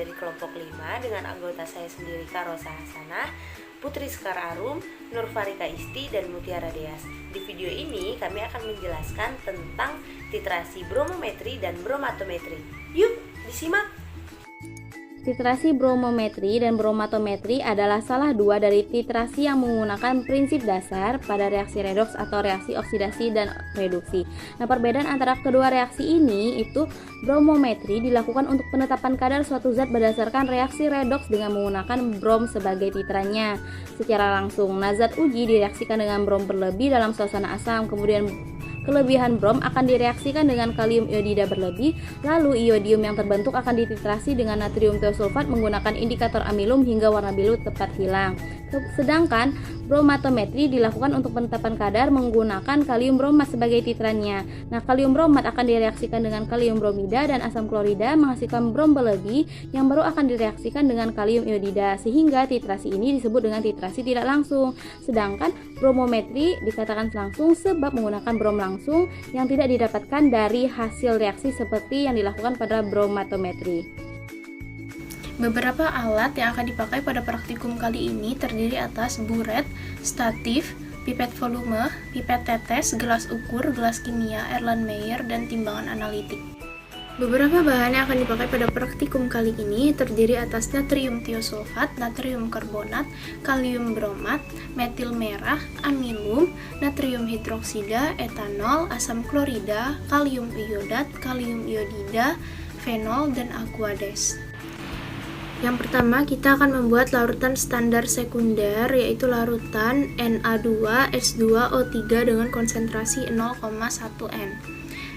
dari kelompok 5 dengan anggota saya sendiri Karosa Hasanah, Putri Sekar Arum, Nurfarika Isti, dan Mutiara Deas. Di video ini kami akan menjelaskan tentang titrasi bromometri dan bromatometri. Yuk, disimak! Titrasi bromometri dan bromatometri adalah salah dua dari titrasi yang menggunakan prinsip dasar pada reaksi redoks atau reaksi oksidasi dan reduksi. Nah, perbedaan antara kedua reaksi ini itu bromometri dilakukan untuk penetapan kadar suatu zat berdasarkan reaksi redoks dengan menggunakan brom sebagai titrannya secara langsung. Nah, zat uji direaksikan dengan brom berlebih dalam suasana asam, kemudian kelebihan brom akan direaksikan dengan kalium iodida berlebih, lalu iodium yang terbentuk akan dititrasi dengan natrium tiosulfat menggunakan indikator amilum hingga warna biru tepat hilang. Sedangkan bromatometri dilakukan untuk penetapan kadar menggunakan kalium bromat sebagai titrannya. Nah, kalium bromat akan direaksikan dengan kalium bromida dan asam klorida menghasilkan brom berlebih yang baru akan direaksikan dengan kalium iodida, sehingga titrasi ini disebut dengan titrasi tidak langsung. Sedangkan bromometri dikatakan langsung sebab menggunakan brom langsung yang tidak didapatkan dari hasil reaksi seperti yang dilakukan pada bromatometri. Beberapa alat yang akan dipakai pada praktikum kali ini terdiri atas buret, statif, pipet volume, pipet tetes, gelas ukur, gelas kimia, Erlenmeyer, dan timbangan analitik. Beberapa bahan yang akan dipakai pada praktikum kali ini terdiri atas natrium tiosulfat, natrium karbonat, kalium bromat, metil merah, amilum, natrium hidroksida, etanol, asam klorida, kalium iodat, kalium iodida, fenol, dan aquades. Yang pertama, kita akan membuat larutan standar sekunder, yaitu larutan Na2S2O3 dengan konsentrasi 0,1 N.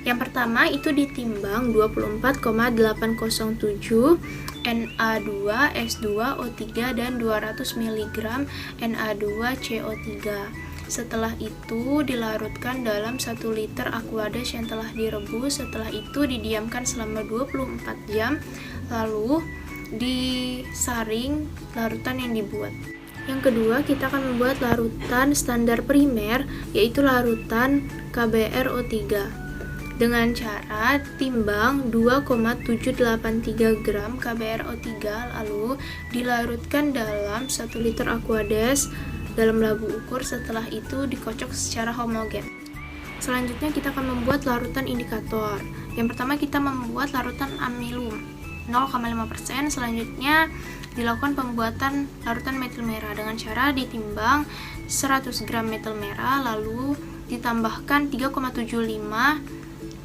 Yang pertama itu ditimbang 24,807 Na2S2O3 dan 200 mg Na2CO3. Setelah itu dilarutkan dalam 1 liter aquades yang telah direbus. Setelah itu didiamkan selama 24 jam, lalu disaring larutan yang dibuat. Yang kedua, kita akan membuat larutan standar primer, yaitu larutan KBRO3 dengan cara timbang 2,783 gram KBRO3, lalu dilarutkan dalam 1 liter aquades dalam labu ukur. Setelah itu dikocok secara homogen. Selanjutnya kita akan membuat larutan indikator. Yang pertama, kita membuat larutan amilum 0,5%. Selanjutnya dilakukan pembuatan larutan metil merah dengan cara ditimbang 100 gram metil merah, lalu ditambahkan 3,75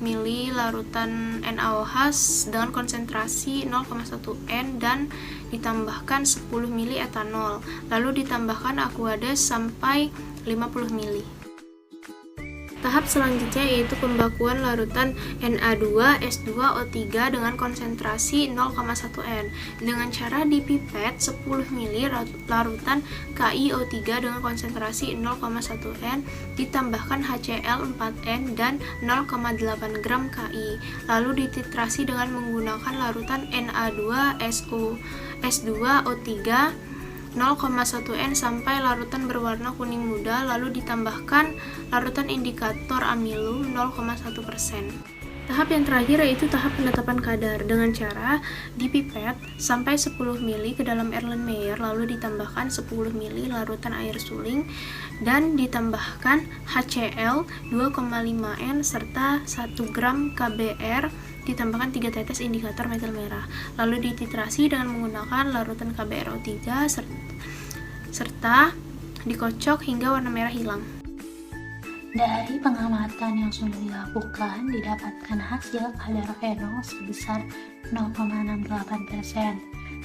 mili larutan NaOH dengan konsentrasi 0,1 N dan ditambahkan 10 mili etanol, lalu ditambahkan aquades sampai 50 mili. Tahap selanjutnya yaitu pembakuan larutan Na2S2O3 dengan konsentrasi 0,1 N dengan cara dipipet 10 ml larutan KiO3 dengan konsentrasi 0,1 N ditambahkan HCl 4N dan 0,8 gram Ki, lalu dititrasi dengan menggunakan larutan Na2S2O3 0,1 N sampai larutan berwarna kuning muda, lalu ditambahkan larutan indikator amilum 0,1%. Tahap yang terakhir yaitu tahap penetapan kadar dengan cara dipipet sampai 10 ml ke dalam Erlenmeyer, lalu ditambahkan 10 ml larutan air suling dan ditambahkan HCl 2,5 N serta 1 gram KBR, ditambahkan 3 tetes indikator metil merah, lalu dititrasi dengan menggunakan larutan KBRO3 serta dikocok hingga warna merah hilang. Dari pengamatan yang sudah dilakukan, didapatkan hasil kadar fenol sebesar 0,68%.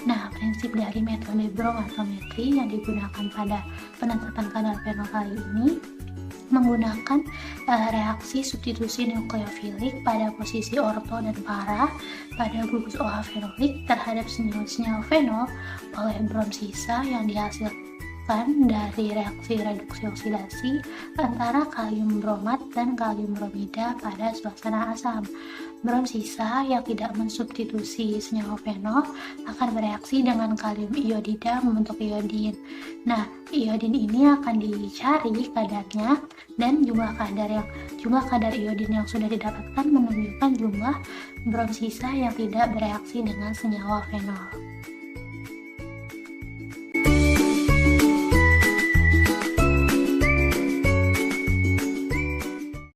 Nah, prinsip dari metode bromatometri yang digunakan pada penetapan kadar fenol kali ini menggunakan reaksi substitusi nukleofilik pada posisi orto dan para pada gugus OH fenolik terhadap senyawa fenol oleh brom sisa yang dihasilkan dari reaksi reduksi oksidasi antara kalium bromat dan kalium bromida pada suasana asam. Brom sisa yang tidak mensubstitusi senyawa fenol akan bereaksi dengan kalium iodida membentuk iodin. Nah, iodin ini akan dicari kadarnya, dan jumlah kadar iodin yang sudah didapatkan menunjukkan jumlah brom sisa yang tidak bereaksi dengan senyawa fenol.